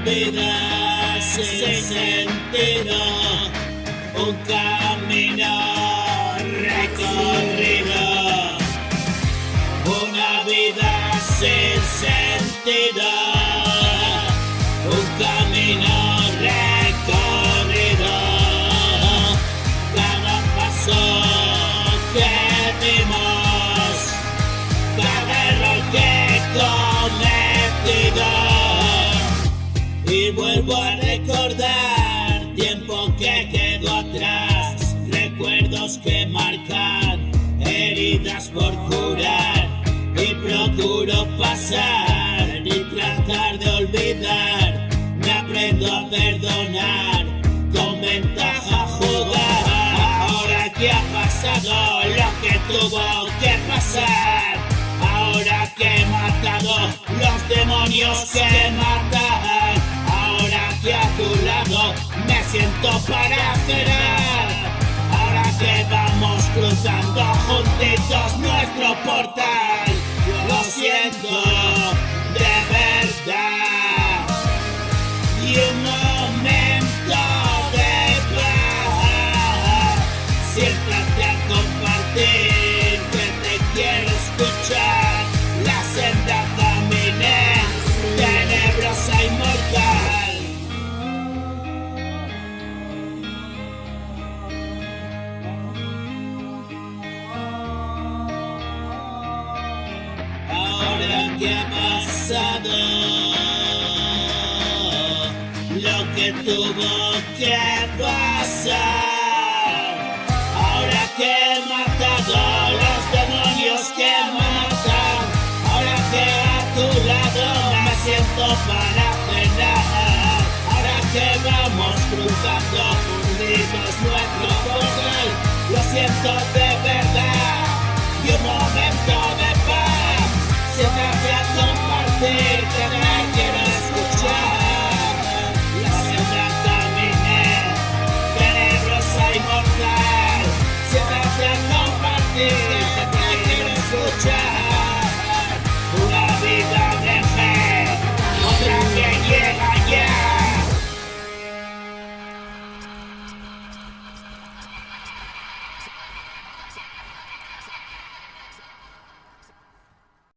vida sin sentido, un camino recorrido, una vida sin sentido, un camino recorrido, cada paso que dimos, cada error que cometido. Y vuelvo a recordar tiempo que quedó atrás, recuerdos que marcan, heridas por curar. Y procuro pasar y tratar de olvidar. Me aprendo a perdonar, con ventaja jugar. Ahora que ha pasado lo que tuvo que pasar, ahora que he matado los demonios que matan, ahora que a tu lado me siento para cenar, ahora que vamos cruzando juntitos nuestro portal, lo siento de verdad. Y un momento de paz, siéntate a compartir, que te quiero escuchar. La senda caminé, tenebrosa y mortal. Ahora que ha pasado lo que tuvo que pasar, ahora que he matado los demonios que matan, ahora que a tu lado me siento para cenar, ahora que vamos cruzando